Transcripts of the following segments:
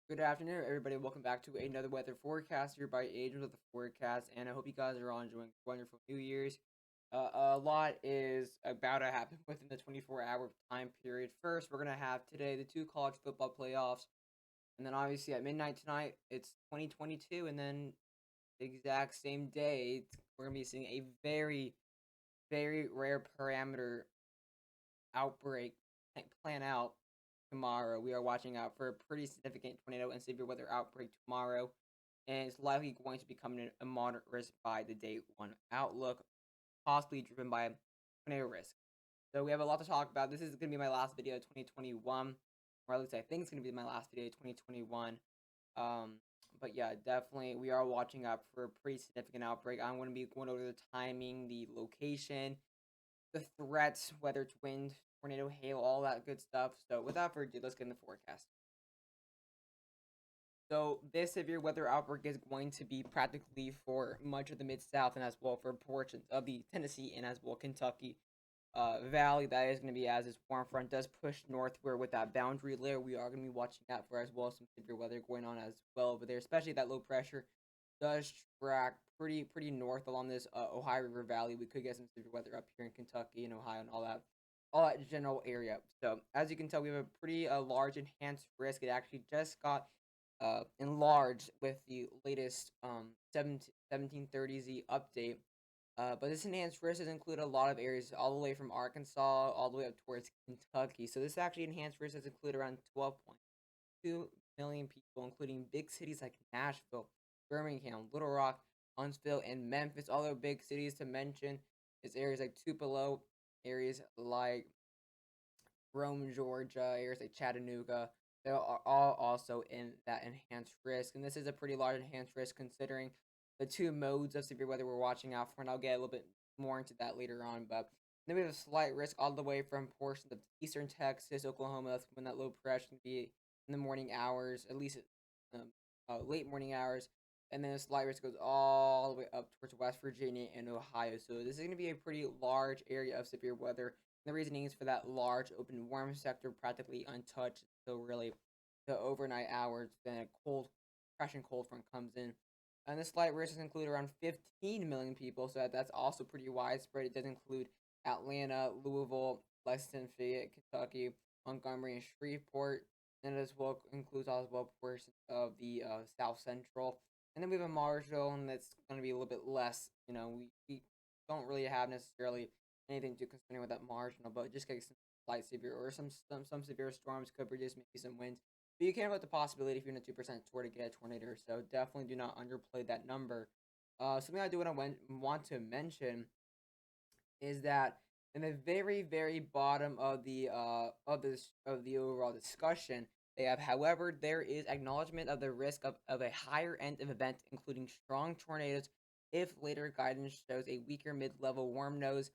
Good afternoon, everybody. Welcome back to another weather forecast here by Agents of the Forecast, and I hope you guys are all enjoying wonderful New Year's. A lot is about to happen within the 24-hour time period. First, we're gonna have today the two college football playoffs, and then obviously at midnight tonight it's 2022, and then the exact same day we're gonna be seeing a very rare parameter outbreak plan out tomorrow. We are watching out for a pretty significant tornado and severe weather outbreak tomorrow, and it's likely going to become a moderate risk by the day one outlook, possibly driven by tornado risk. So we have a lot to talk about. This is going to be my last video of 2021, or at least I think it's going to be my last video of 2021. Um, but yeah, definitely we are watching out for a pretty significant outbreak. I'm going to be going over the timing, the location, the threats, whether it's wind, tornado, hail, all that good stuff. So without further ado, let's get in the forecast. So this severe weather outbreak is going to be practically for much of the mid-south and as well for portions of the Tennessee and as well Kentucky valley. That is going to be as this warm front does push northward with that boundary layer. We are going to be watching out for as well some severe weather going on as well over there, especially that low pressure does track pretty north along this Ohio River Valley. We could get some severe weather up here in Kentucky and Ohio and all that general area. So as you can tell, we have a pretty large enhanced risk. It actually just got enlarged with the latest 1730Z update. But this enhanced risk has included a lot of areas all the way from Arkansas all the way up towards Kentucky. So this actually enhanced risk has included around 12.2 million people, including big cities like Nashville, Birmingham, Little Rock, Huntsville, and Memphis. All the big cities to mention is areas like Tupelo, areas like Rome, Georgia, areas like Chattanooga. They are all also in that enhanced risk. And this is a pretty large enhanced risk considering the two modes of severe weather we're watching out for. And I'll get a little bit more into that later on. But then we have a slight risk all the way from portions of eastern Texas, Oklahoma. That's when that low pressure can be in the morning hours, at least um, late morning hours. And then a slight risk goes all the way up towards West Virginia and Ohio. So this is going to be a pretty large area of severe weather. The reasoning is for that large open warm sector practically untouched until really the overnight hours. Then a cold, crashing cold front comes in. And the slight risks include around 15 million people, so that's also pretty widespread. It does include Atlanta, Louisville, Lexington, Fayette, Kentucky, Montgomery, and Shreveport. And it as well includes as well portions of the South Central. And then we have a Marshall, and that's going to be a little bit less. We don't really have necessarily anything too concerning with that marginal, but just getting some slight severe or some severe storms could produce maybe some winds. But you can't about the possibility if you're in a 2% sort to get a tornado. So definitely do not underplay that number. Something I do want to mention is that in the very bottom of the overall discussion they have, however, there is acknowledgement of the risk of a higher end of event, including strong tornadoes, if later guidance shows a weaker mid-level warm nose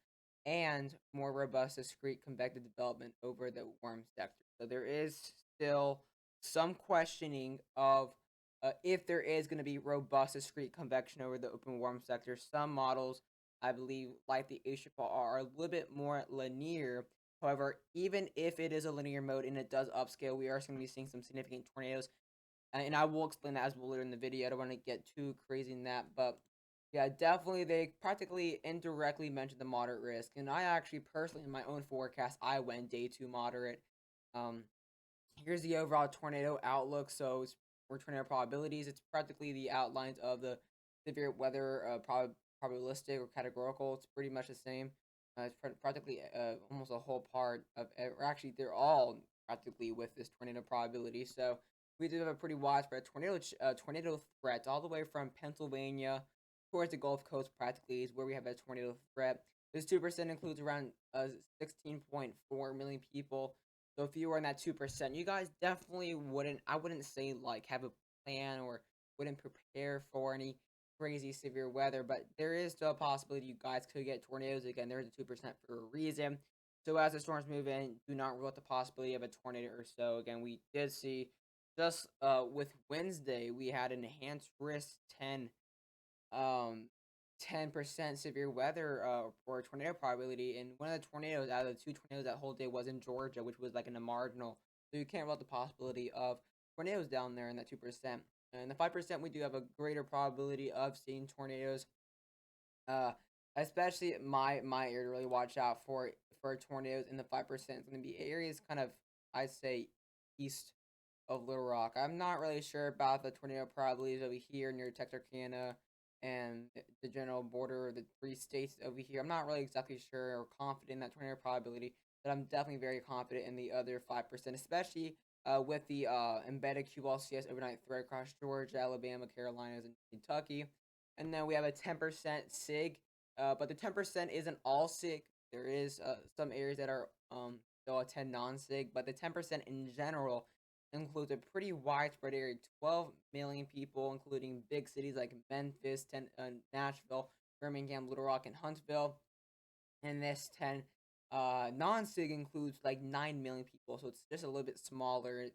and more robust discrete convective development over the warm sector. So there is still some questioning of if there is going to be robust discrete convection over the open warm sector. Some models, I believe, like the HFR, are a little bit more linear. However, even if it is a linear mode and it does upscale, we are going to be seeing some significant tornadoes. And I will explain that as well later in the video. I don't want to get too crazy in that. But yeah, definitely, they practically indirectly mentioned the moderate risk. And I actually, personally, in my own forecast, I went day 2 moderate. Um, Here's the overall tornado outlook. So it's for tornado probabilities. It's practically the outlines of the severe weather probabilistic or categorical. It's pretty much the same. It's practically almost a whole part of, or actually, they're all practically with this tornado probability. So we do have a pretty widespread tornado threat all the way from Pennsylvania towards the Gulf Coast. Practically is where we have a tornado threat. This 2% includes around 16.4 million people. So if you were in that 2%, you guys definitely wouldn't, I wouldn't say like have a plan or wouldn't prepare for any crazy severe weather, but there is still a possibility you guys could get tornadoes. Again, there's a 2% for a reason. So as the storms move in, do not rule out the possibility of a tornado or so. Again, we did see just with Wednesday, we had an enhanced risk um 10% severe weather or tornado probability, and one of the tornadoes out of the two tornadoes that whole day was in Georgia, which was like in the marginal. So you can't rule out the possibility of tornadoes down there in that 2%. And the 5%, we do have a greater probability of seeing tornadoes. Uh, Especially my area to really watch out for tornadoes in the 5% is going to be areas kind of, I'd say, east of Little Rock. I'm not really sure about the tornado probabilities over here near Texarkana and the general border of the three states over here. I'm not really exactly sure or confident in that tornado probability, but I'm definitely very confident in the other 5%, especially with the embedded QLCS overnight threat across Georgia, Alabama, Carolinas, and Kentucky. And then we have a 10% SIG, but the 10% isn't all SIG. There is some areas that are still a 10 non-SIG, but the 10% in general includes a pretty widespread area, 12 million people, including big cities like Memphis, Nashville, Birmingham, Little Rock, and Huntsville. And this 10 non-sig includes like 9 million people, so it's just a little bit smaller. It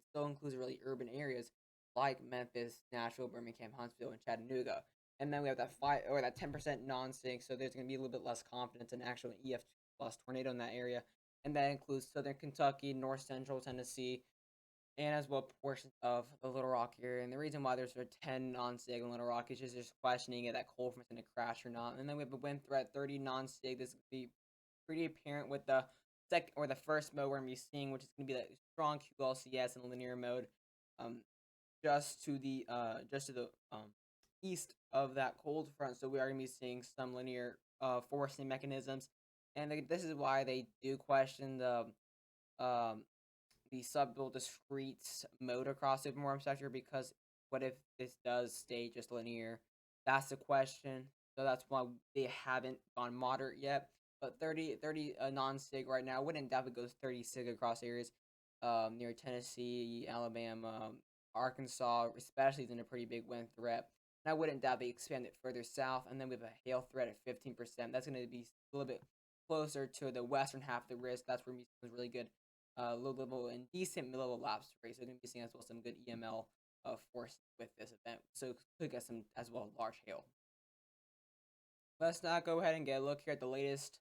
still includes really urban areas like Memphis, Nashville, Birmingham, Huntsville, and Chattanooga. And then we have that 10% non-sig, so there's going to be a little bit less confidence in actual EF plus tornado in that area. And that includes southern Kentucky, north central Tennessee, and as well portions of the Little Rock area. And the reason why there's a 10 non-sig in Little Rock is just questioning if that cold front's going to crash or not. And then we have a wind threat 30 non-sig. This is going to be pretty apparent with the second or the first mode we're going to be seeing, which is going to be that strong QLCS in linear mode, um, just to the east of that cold front. So we are going to be seeing some linear forcing mechanisms, and this is why they do question um, the subdual discrete motor crossover warm sector, because what if this does stay just linear? That's the question. So that's why they haven't gone moderate yet. But 30 non-sig right now. I wouldn't doubt it goes 30 sig across areas near Tennessee, Alabama, Arkansas, especially is in a pretty big wind threat. And I wouldn't doubt they expand it further south. And then we have a hail threat at 15%. That's going to be a little bit closer to the western half of the risk. That's where music is really good, low level and decent mid level lapse rate. So, going to be seeing as well some good EML force with this event. So, could get some as well large hail. Let's now go ahead and get a look here at the latest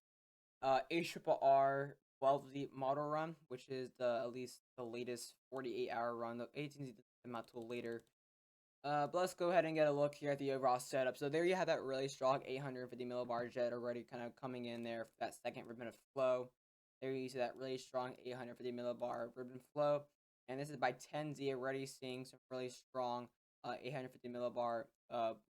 ARRR 12Z model run, which is at least the latest 48-hour run. The 18Z doesn't come out till later. But let's go ahead and get a look here at the overall setup. So there you have that really strong 850 millibar jet already kind of coming in there for that second ribbon of flow. There you see that really strong 850 millibar ribbon flow. And this is by 10Z already seeing some really strong 850 millibar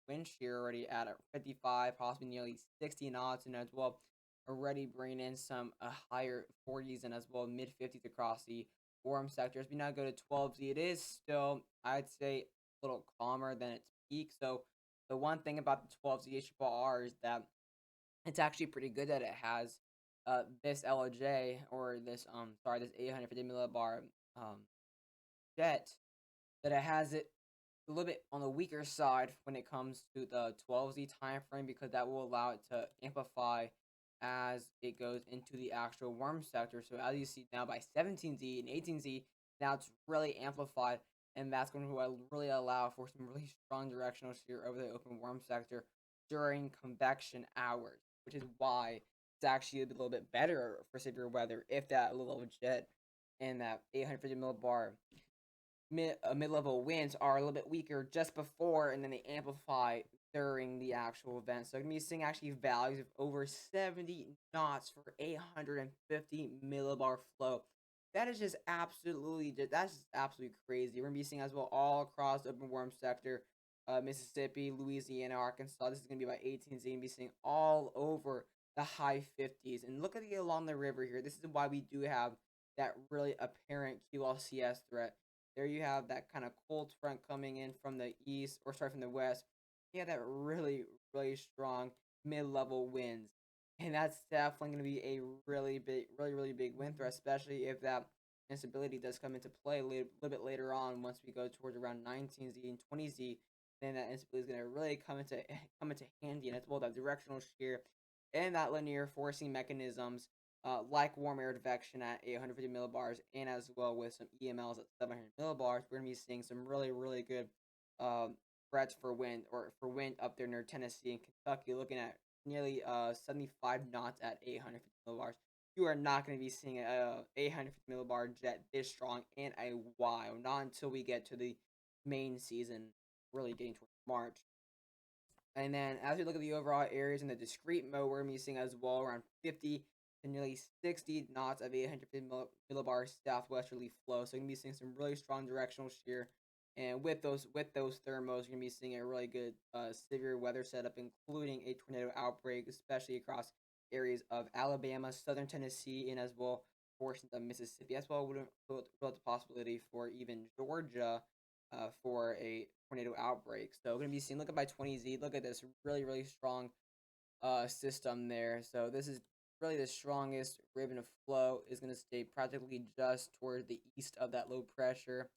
wind shear already at 55, possibly nearly 60 knots, and as well already bringing in some higher 40s and as well mid 50s across the warm sectors. We now go to 12Z. It is still, I'd say, a little calmer than its peak. So the one thing about the 12Z ARRR is that it's actually pretty good that it has this LOJ, or this this 850 millibar jet, that it has it a little bit on the weaker side when it comes to the 12Z time frame, because that will allow it to amplify as it goes into the actual warm sector. So as you see now by 17Z and 18Z, now it's really amplified, and that's going to really allow for some really strong directional shear over the open warm sector during convection hours, which is why it's actually a little bit better for severe weather if that little jet and that 850 millibar mid-level winds are a little bit weaker just before, and then they amplify during the actual event. So I'm going to be seeing actually values of over 70 knots for 850 millibar flow. That is just absolutely crazy. We're going to be seeing as well all across the open warm sector, Mississippi, Louisiana, Arkansas. This is going to be by 18Z. Going to be seeing all over the high 50s. And look at it along the river here. This is why we do have that really apparent QLCS threat. There you have that kind of cold front coming in from the east, or sorry, from the west. You have that really, really strong mid-level winds. And that's definitely going to be a really big wind threat, especially if that instability does come into play a little bit later on. Once we go towards around 19Z and 20Z, then that instability is going to really come into handy, and it's both that directional shear and that linear forcing mechanisms, like warm air advection at 850 millibars, and as well with some EMLs at 700 millibars. We're going to be seeing some really good threats for wind, up there near Tennessee and Kentucky, looking at nearly 75 knots at 850 millibars. you are not going to be seeing a 850 millibar jet this strong in a while. Not until we get to the main season, really getting towards March. And then as we look at the overall areas in the discrete mode, we're going to be seeing as well around 50 to nearly 60 knots of 850 millibar southwesterly flow. So you're going to be seeing some really strong directional shear. And with those thermals, you're going to be seeing a really good severe weather setup, including a tornado outbreak, especially across areas of Alabama, southern Tennessee, and as well portions of Mississippi. As well, with the possibility for even Georgia for a tornado outbreak. So we're going to be seeing, look at by 20Z, look at this really, really strong system there. So this is really the strongest ribbon of flow, is going to stay practically just toward the east of that low pressure.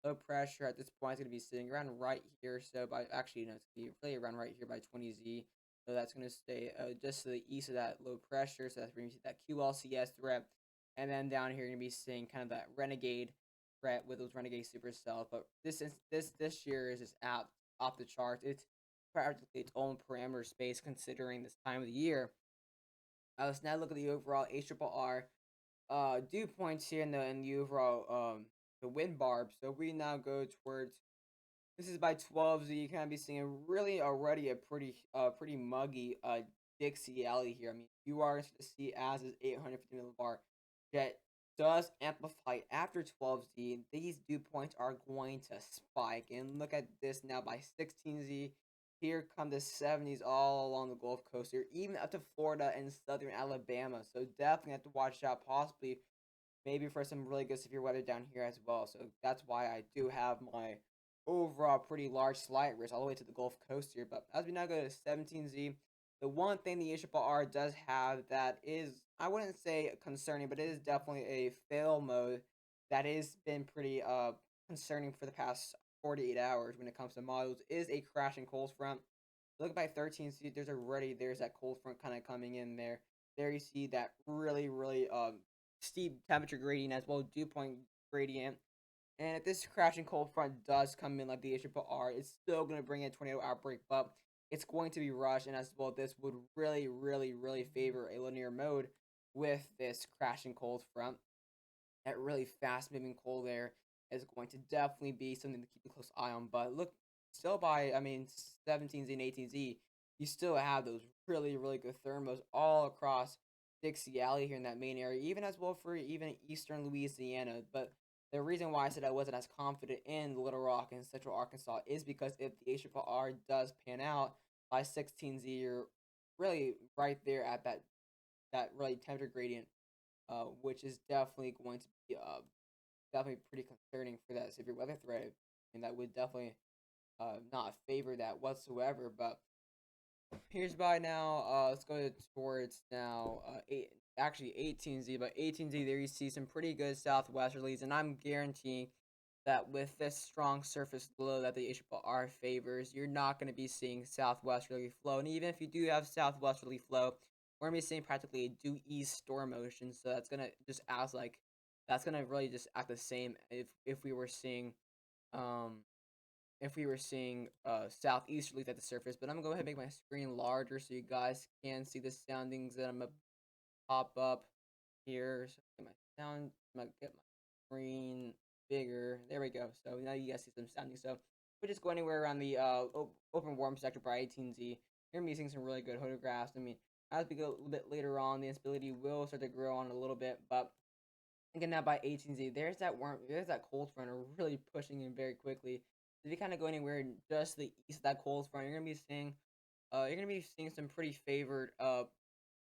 Low pressure at this point is going to be sitting around right here. So by actually, no, it's going to be really around right here by 20Z. So that's going to stay just to the east of that low pressure. So that's where you see that QLCS threat. And then down here, you're going to be seeing kind of that renegade threat with those renegade supercells. But this year is just out off the charts. It's practically its own parameter space considering this time of the year. Let's now look at the overall HRRR dew points here in the overall the wind barb. So we now go towards, this is by 12, so you can be seeing really already a pretty muggy Dixie Alley here. I mean, you are to see as is 850 millibar jet does amplify after 12Z. These dew points are going to spike, and look at this now by 16Z. Here come the 70s all along the Gulf Coast here, even up to Florida and southern Alabama. So definitely have to watch out, possibly maybe for some really good severe weather down here as well. So that's why I do have my overall pretty large slight risk all the way to the Gulf Coast here. But as we now go to 17Z, the one thing the HRR does have that is, I wouldn't say concerning, but it is definitely a fail mode that has been pretty concerning for the past 48 hours when it comes to models, is a crashing cold front. Look by 13Z, there's that cold front kind of coming in there. There you see that really, really steep temperature gradient as well as dew point gradient. And if this crashing cold front does come in like the HRR, it's still going to bring in a tornado outbreak, but it's going to be rushed. And as well, this would really, really, really favor a linear mode with this crashing cold front. That really fast moving cold air is going to definitely be something to keep a close eye on. But look, still by, 17Z and 18Z, you still have those really, really good thermos all across Dixie Alley here in that main area, even as well for even eastern Louisiana. But the reason why I said I wasn't as confident in Little Rock and Central Arkansas is because if the HRR does pan out by 16Z, you're really right there at that really temperature gradient, which is definitely going to be definitely pretty concerning for that severe weather threat, and that would definitely not favor that whatsoever. But here's by now. Let's go towards now 18Z, but 18Z there you see some pretty good southwesterlies, and I'm guaranteeing that with this strong surface low that the HRR favors, you're not going to be seeing southwesterly flow. And even if you do have southwesterly flow, we're going to be seeing practically a due east storm motion. So that's going to just act like, that's going to really just act the same if we were seeing um southeasterlies at the surface. But I'm gonna go ahead and make my screen larger so you guys can see the soundings that I'm gonna pop up here. So get my sound, I'm gonna get my screen bigger. There we go. So now you guys see some soundings. So we just go anywhere around the open warm sector by 18Z. You're gonna be seeing some really good photographs. I mean, as we go a little bit later on, the instability will start to grow on a little bit, but again now by 18Z, there's that cold front really pushing in very quickly. If you kind of go anywhere just the east of that cold front, you're gonna be seeing some pretty favored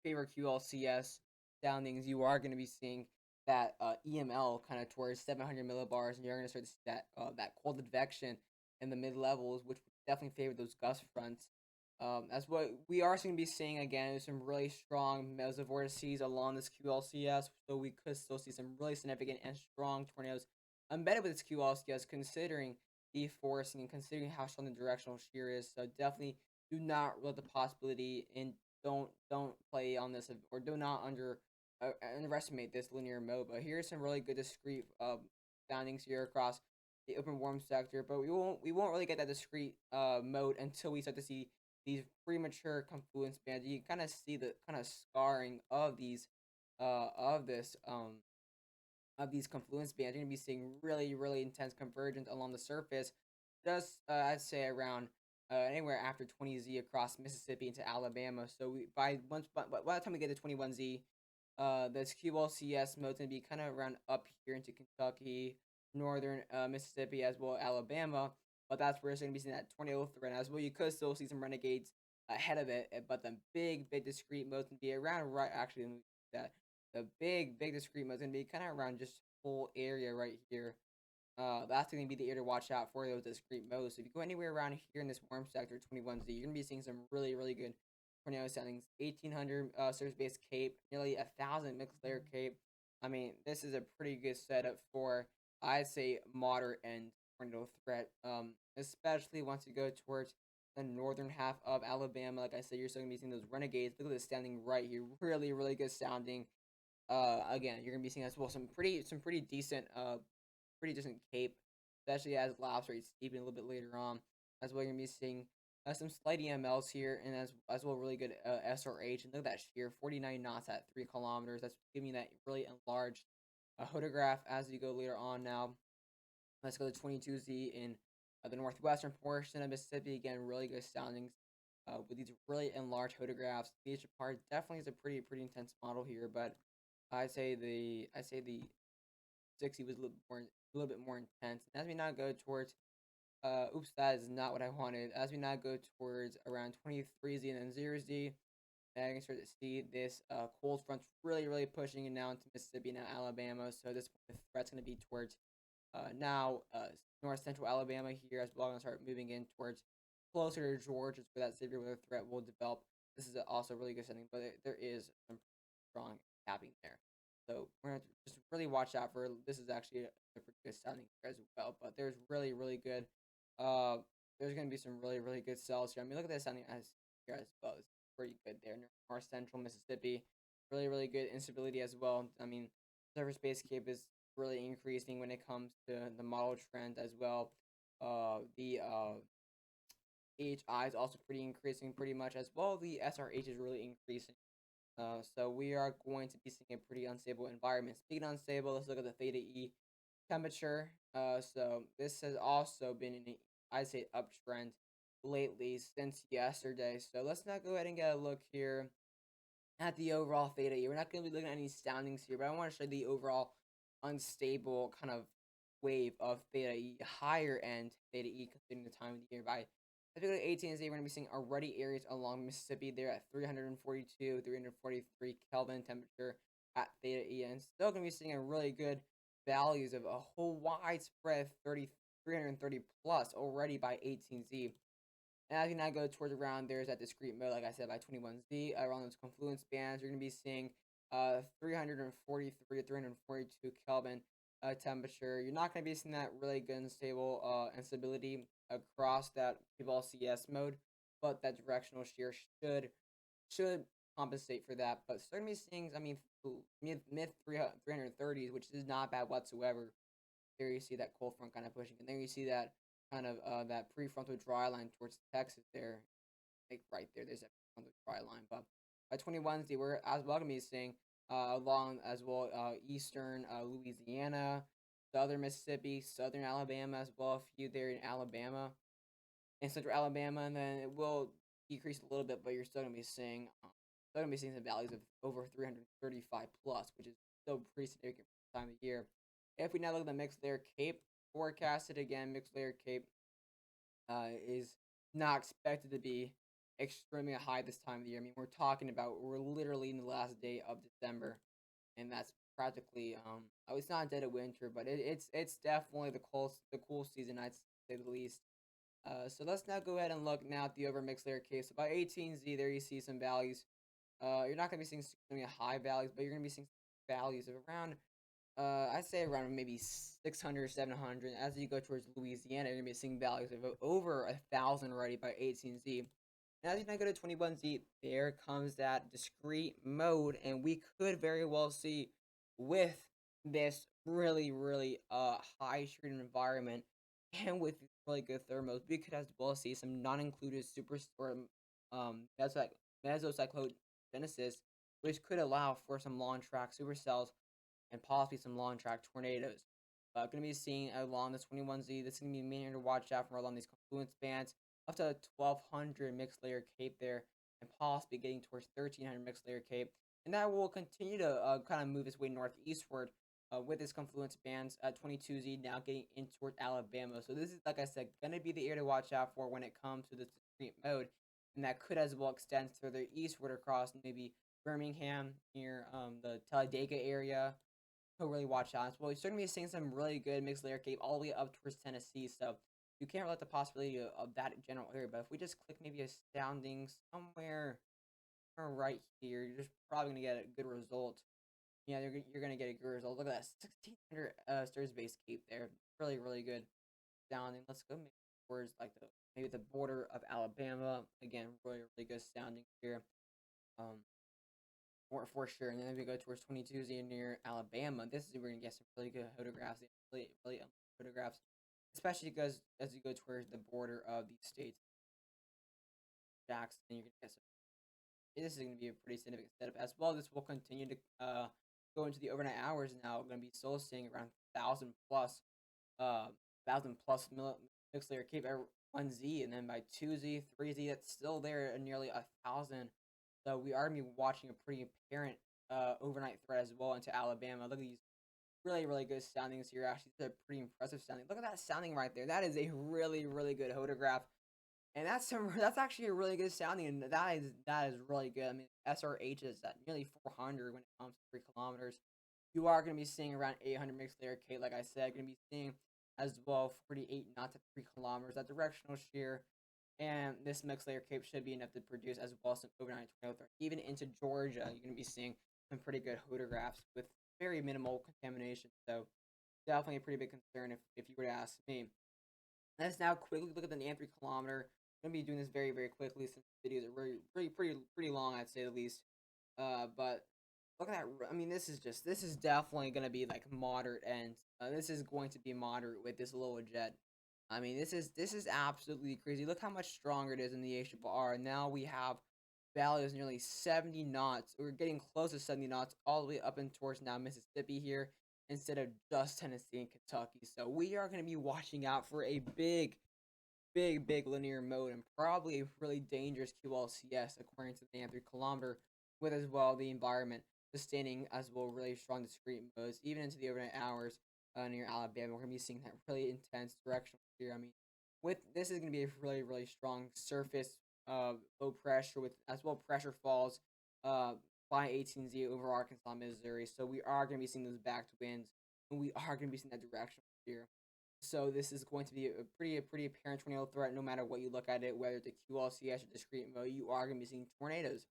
QLCS soundings. You are gonna be seeing that EML kind of towards 700 millibars, and you're gonna start to see that cold advection in the mid levels, which would definitely favor those gust fronts. As what we are going to be seeing again is some really strong mesovortices along this QLCS, so we could still see some really significant and strong tornadoes embedded with this QLCS, considering the forcing and considering how strong the directional shear is. So definitely do not rule the possibility, and don't play on this, or do not underestimate this linear mode. But here's some really good discrete soundings here across the open warm sector, but we won't really get that discrete mode until we start to see these premature confluence bands. You kind of see the kind of scarring of these of this of these confluence bands, you're gonna be seeing really, really intense convergence along the surface. Just I'd say around anywhere after 20Z across Mississippi into Alabama. So we by the time we get to 21Z, this QLCS mode's gonna be kind of around up here into Kentucky, northern Mississippi as well Alabama. But that's where it's gonna be seeing that tornado threat as well. You could still see some renegades ahead of it, but the big discrete mode's gonna be around right actually that the big discrete mode is gonna be kind of around just whole area right here. That's gonna be the area to watch out for those discrete modes. So if you go anywhere around here in this warm sector 21Z, you're gonna be seeing some really good tornado soundings. 1800 surface base cape, nearly 1,000 mixed layer cape. I mean, this is a pretty good setup for I'd say moderate end tornado threat. Especially once you go towards the northern half of Alabama. Like I said, you're still gonna be seeing those renegades. Look at this standing right here. Really good sounding. Again, you're gonna be seeing as well some pretty decent cape, especially as lapse rates steepen a little bit later on. As well, you're gonna be seeing some slight EMLs here, and as well really good SRH. And look at that shear, 49 knots at 3 kilometers. That's giving you that really enlarged photograph as you go later on. Now, let's go to 22Z in the northwestern portion of Mississippi. Again, really good soundings with these really enlarged photographs. Each part definitely is a pretty intense model here, but I'd say the 60 was a little bit more intense. And as we now go towards oops, that is not what I wanted. As we now go towards around 23Z and then 0Z, I can start to see this cold front's really pushing it now into Mississippi and now Alabama. So this the threat's going to be towards now north central Alabama here as well. I'm going to start moving in towards closer to Georgia where that severe weather threat will develop. This is also a really good setting, but there is some strong capping there. So we're gonna just really watch out for this. Is actually a pretty good sounding here as well, but there's really good. Uh, there's gonna be some really good cells here. I mean, look at this sounding as here as well. It's pretty good there. North Central Mississippi, really good instability as well. I mean, surface base cape is really increasing when it comes to the model trend as well. The HI is also pretty increasing pretty much as well. The SRH is really increasing. So we are going to be seeing a pretty unstable environment. Speaking of unstable, let's look at the theta E temperature. So this has also been in, I'd say, uptrend lately since yesterday. So let's not go ahead and get a look here at the overall theta E. We're not going to be looking at any soundings here, but I want to show the overall unstable kind of wave of theta E, higher end theta E, considering the time of the year. By particularly 18Z, we're going to be seeing already areas along Mississippi. They're at 342, 343 Kelvin temperature at theta E, and still going to be seeing a really good values of a whole widespread 330 plus already by 18Z. And as you now go towards around, there's that discrete mode, like I said, by 21Z, around those confluence bands, you're going to be seeing 343 to 342 Kelvin temperature. You're not going to be seeing that really good and stable instability across that QLCS mode, but that directional shear should compensate for that. But still going to be seeing, I mean, mid 330s, which is not bad whatsoever. There you see that cold front kind of pushing, and there you see that kind of that prefrontal dry line towards Texas there, like right there. There's that prefrontal dry line. But by 21s, they were as well gonna be seeing along as well eastern Louisiana, southern Mississippi, southern Alabama as well. A few there in Alabama and central Alabama, and then it will decrease a little bit, but you're still gonna be seeing some values of over 335 plus, which is still pretty significant for the time of year. If we now look at the mixed layer cape forecasted again, mixed layer cape is not expected to be extremely high this time of the year. I mean, we're literally in the last day of December, and that's practically oh, it's not dead of winter, but it's definitely the cool season, I'd say the least. So let's now go ahead and look now at the over mixed layer case. So by 18Z, there you see some values. You're not going to be seeing extremely high values, but you're going to be seeing values of around I'd say around maybe 600, 700. As you go towards Louisiana, you're gonna be seeing values of over 1,000 already by 18Z. And as you now go to 21Z, there comes that discrete mode, and we could very well see with this really high shooting environment and with really good thermals, we could as well see some non-included superstorm mesocyclogenesis which could allow for some long track supercells and possibly some long track tornadoes. Going to be seeing along the 21Z. This is going to be mainly to watch out for along these confluence bands up to 1200 mixed layer cape there, and possibly getting towards 1300 mixed layer cape. And that will continue to kind of move its way northeastward with its confluence bands at 22Z now getting in toward Alabama. So this is, like I said, going to be the area to watch out for when it comes to this discrete mode. And that could as well extend further eastward across maybe Birmingham near the Talladega area. So really watch out. Well, you're starting to be seeing some really good mixed layer cape all the way up towards Tennessee. So you can't let the possibility of that general area. But if we just click maybe astounding somewhere right here, you're just probably gonna get a good result. Yeah, you're gonna get a good result. Look at that 1600 stairs base cape there. Really, really good sounding. Let's go maybe towards like the maybe the border of Alabama. Again, really, really good sounding here. Um, for sure. And then if we go towards 22Z near Alabama, this is where we're gonna get some really good photographs, really, really photographs, especially because as you go towards the border of these states, Jackson, you're gonna get some. This is gonna be a pretty significant setup as well. This will continue to go into the overnight hours now. We're gonna be still seeing around 1,000 plus, uh, 1,000 plus mixed layer cape at 1Z, and then by 2Z, 3Z, that's still there at nearly 1,000. So we are gonna be watching a pretty apparent overnight threat as well into Alabama. Look at these really, really good soundings here. Actually, they're pretty impressive sounding. Look at that sounding right there. That is a really, really good photograph. And that's actually a really good sounding, and that is really good. I mean, SRH is at nearly 400 when it comes to 3 kilometers. You are going to be seeing around 800 mixed layer K, like I said. Going to be seeing as well 48 knots at 3 kilometers. That directional shear, and this mixed layer cape should be enough to produce as well some overnight tornado threat. Even into Georgia, you're going to be seeing some pretty good photographs with very minimal contamination. So definitely a pretty big concern if you were to ask me. Let's now quickly look at the Nan 3 kilometer. I'm gonna be doing this very, very quickly since the videos are pretty long, I'd say the least. But look at that. I mean, this is definitely gonna be like moderate, and this is going to be moderate with this little jet. I mean, this is absolutely crazy. Look how much stronger it is in the HRR. Now we have values nearly 70 knots. We're getting close to 70 knots all the way up and towards now Mississippi here instead of just Tennessee and Kentucky. So we are going to be watching out for a big, big, big linear mode and probably a really dangerous QLCS according to the 3 kilometer, with as well the environment sustaining as well really strong discrete modes even into the overnight hours near Alabama. We're going to be seeing that really intense directional here. I mean, with this is going to be a really, really strong surface low pressure with as well pressure falls uh, by 18Z over Arkansas, Missouri. So we are going to be seeing those backed winds, and we are going to be seeing that directional here. So this is going to be a pretty apparent tornado threat no matter what you look at it, whether it's a QLCS or discrete mode. You are going to be seeing tornadoes.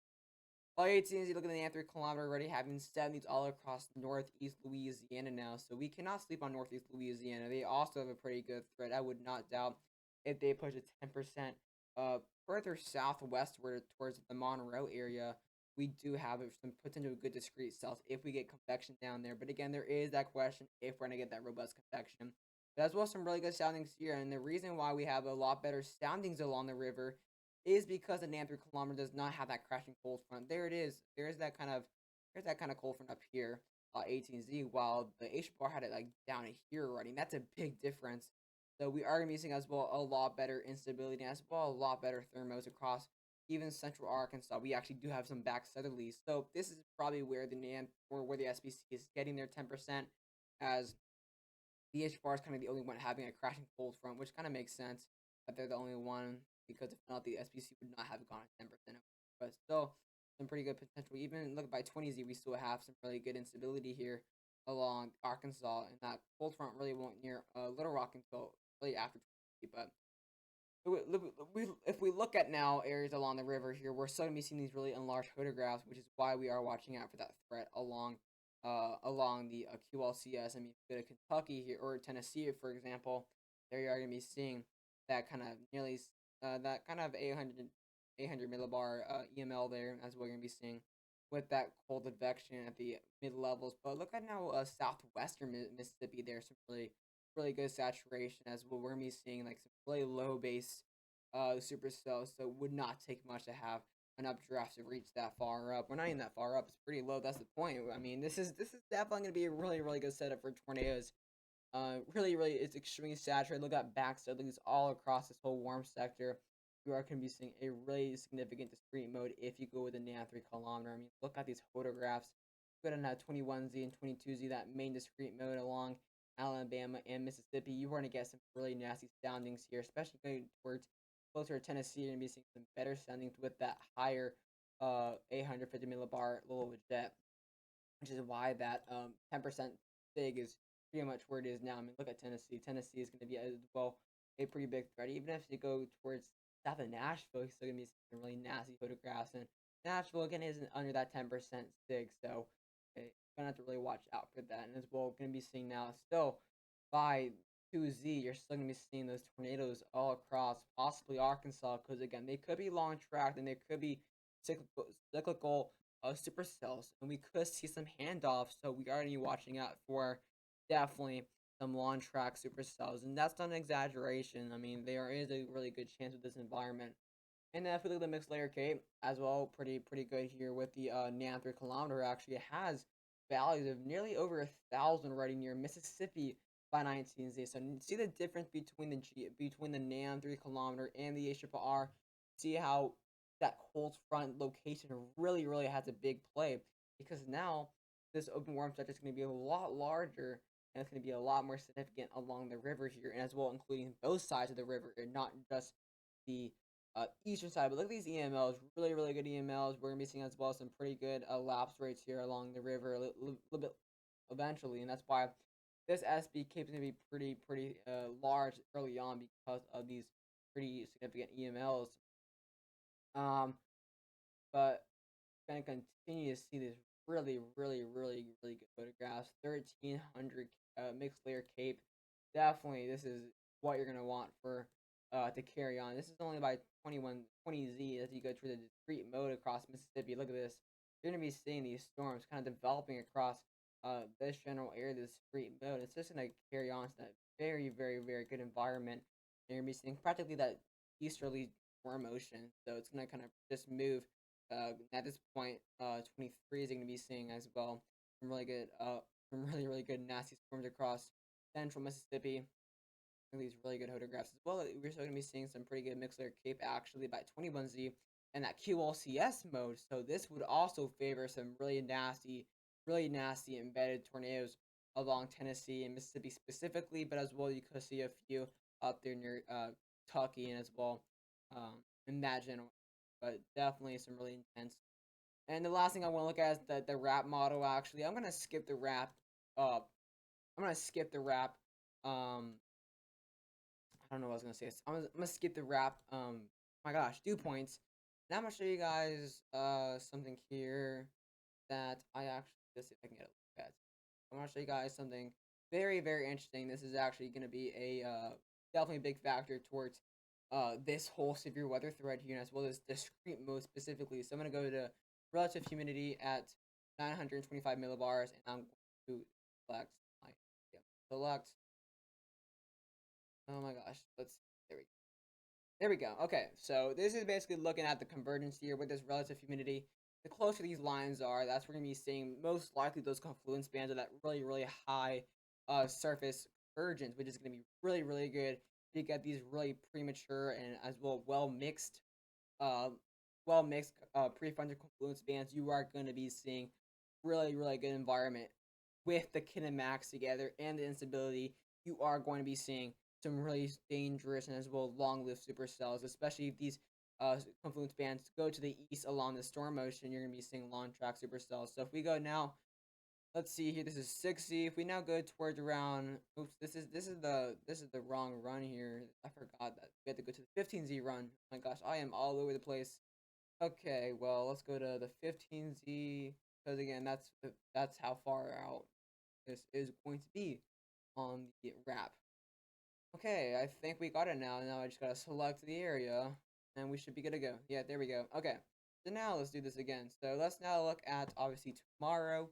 All 18s, you look at the 3 kilometer already having 70s all across northeast Louisiana now. So we cannot sleep on northeast Louisiana. They also have a pretty good threat. I would not doubt if they push a 10% further southwestward towards the Monroe area. We do have some potential good discrete cells if we get convection down there. But again, there is that question if we're going to get that robust convection. But as well, some really good soundings here. And the reason why we have a lot better soundings along the river is because the Nan 3 kilometer does not have that crashing cold front. There it is. There's that kind of cold front up here, 18Z, while the H bar had it like down here already. That's a big difference. So we are gonna be seeing as well a lot better instability and as well a lot better thermos across even central Arkansas. We actually do have some back southerlies. So this is probably where the Nan or where the SBC is getting their 10%, as the H bar is kind of the only one having a crashing cold front, which kind of makes sense that they're the only one, because if not, the SBC would not have gone at 10%. But still, some pretty good potential. Even look by 20Z, we still have some really good instability here along Arkansas, and that cold front really won't near Little Rock until really after 20Z. But if we look at now areas along the river here, we're starting to be seeing these really enlarged photographs, which is why we are watching out for that threat along the QLCS. I mean, if you go to Kentucky here or Tennessee, for example, there you are going to be seeing that kind of nearly that kind of 800 millibar EML there, as we're going to be seeing with that cold advection at the mid levels. But look at now southwestern Mississippi. There's some really good saturation, as well. We're going to be seeing like some really low base supercells, so it would not take much to have an updraft to reach that far up. We're not even that far up. It's pretty low. That's the point. I mean, this is definitely going to be a really good setup for tornadoes. Really, it's extremely saturated. Look at backstoppings all across this whole warm sector. You are going to be seeing a really significant discrete mode if you go with a NAM 3 kilometer. I mean, look at these photographs. Go to that 21Z and 22Z, that main discrete mode along Alabama and Mississippi. You're going to get some really nasty soundings here, especially going towards closer to Tennessee. You're going to be seeing some better soundings with that higher 850 millibar little jet, which is why that 10% sig is pretty much where it is now. I mean, look at Tennessee. Tennessee is going to be as well a pretty big threat. Even if you go towards south of Nashville, you're still going to be some really nasty photographs. And Nashville, again, isn't under that 10% sig, so you're going to have to really watch out for that. And as well, going to be seeing now still by 2Z, you're still going to be seeing those tornadoes all across, possibly Arkansas, because again, they could be long tracked and they could be cyclical supercells, and we could see some handoffs. So we are going to be watching out for definitely some long track supercells, and that's not an exaggeration. I mean, there is a really good chance with this environment. And then if we look at the mixed layer cape as well, pretty good here with the NAM 3 kilometer. Actually, it has values of nearly over 1,000 right near Mississippi by 19Z. So see the difference between the NAM 3 kilometer and the HRR. See how that cold front location really has a big play, because now this open warm sector is going to be a lot larger, and it's going to be a lot more significant along the river here, and as well including both sides of the river and not just the eastern side. But look at these EMLs, really good EMLs. We're gonna be seeing as well some pretty good lapse rates here along the river a little bit eventually, and that's why this SB cape is gonna be pretty large early on because of these pretty significant EMLs. Um, but gonna continue to see these really good photographs. 1300 mixed layer cape. Definitely, this is what you're gonna want for to carry on. This is only by 20Z as you go through the discrete mode across Mississippi. Look at this. You're gonna be seeing these storms kind of developing across this general area, this discrete mode. It's just gonna carry on to that very good environment. And you're gonna be seeing practically that easterly storm motion. So it's gonna kind of just move at this point, 23 is going to be seeing as well some really good nasty storms across central Mississippi. And these really good photographs as well. We're still going to be seeing some pretty good mixed layer cape actually by 21Z and that QLCS mode. So this would also favor some really nasty embedded tornadoes along Tennessee and Mississippi specifically, but as well you could see a few up there near Kentucky and as well in that general, but definitely some really intense. And the last thing I want to look at is the wrap model. Actually, I'm gonna skip the wrap. I'm gonna skip the wrap. I don't know what I was gonna say. I'm gonna skip the wrap. My gosh, dew points. Now I'm gonna show you guys something here that I actually, let's see if I can get a look at. I'm gonna show you guys something very interesting. This is actually gonna be a definitely a big factor towards this whole severe weather threat here, as well as discrete mode specifically. So I'm gonna go to relative humidity at 925 millibars, and I'm going to select my select. Oh my gosh, there we go. Okay, so this is basically looking at the convergence here with this relative humidity. The closer these lines are, that's where we're gonna be seeing most likely those confluence bands of that really high surface convergence, which is gonna be really good. You get these really premature and as well mixed uh, prefrontal confluence bands. You are going to be seeing really good environment with the kinematics together and the instability. You are going to be seeing some really dangerous and as well long-lived supercells, especially if these confluence bands go to the east along the storm motion. You're going to be seeing long track supercells. So if we go now, let's see here. This is 6Z. If we now go towards around, oops, this is the wrong run here. I forgot that we have to go to the 15Z run. Oh my gosh, I am all over the place. Okay, well, let's go to the 15Z, because again, that's how far out this is going to be on the wrap. Okay, I think we got it now. Now I just gotta select the area, and we should be good to go. Yeah, there we go. Okay, so now let's do this again. So let's now look at, obviously, tomorrow.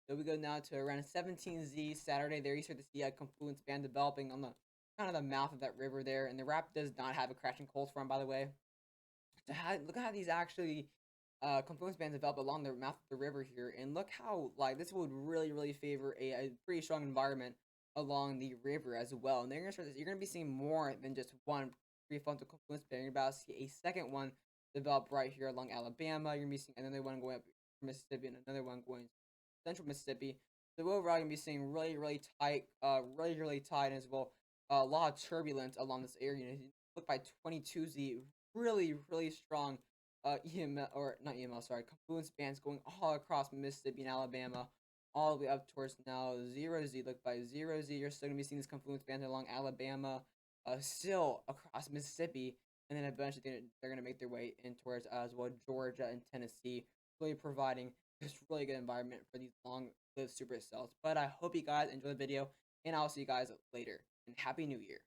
So we go now to around 17Z Saturday. There you start to see a confluence band developing on the kind of the mouth of that river there, and the wrap does not have a crashing cold front, by the way. Look at how these actually confluence bands develop along the mouth of the river here, and look how like this would really favor a pretty strong environment along the river as well. And they're gonna start this. You're gonna be seeing more than just one prefrontal confluence band. You're about to see a second one develop right here along Alabama. You're gonna be seeing another one going up Mississippi and another one going central Mississippi. So overall, you're gonna be seeing really tight, really tight as well. A lot of turbulence along this area. Look by 22Z, really strong EML, or not EML, sorry, confluence bands going all across Mississippi and Alabama, all the way up towards now 0Z. Look by 0Z, you're still gonna be seeing this confluence band along Alabama, still across Mississippi, and then eventually they're gonna make their way in towards as well Georgia and Tennessee, really providing this really good environment for these long-lived supercells. But I hope you guys enjoy the video, and I'll see you guys later. And Happy New Year!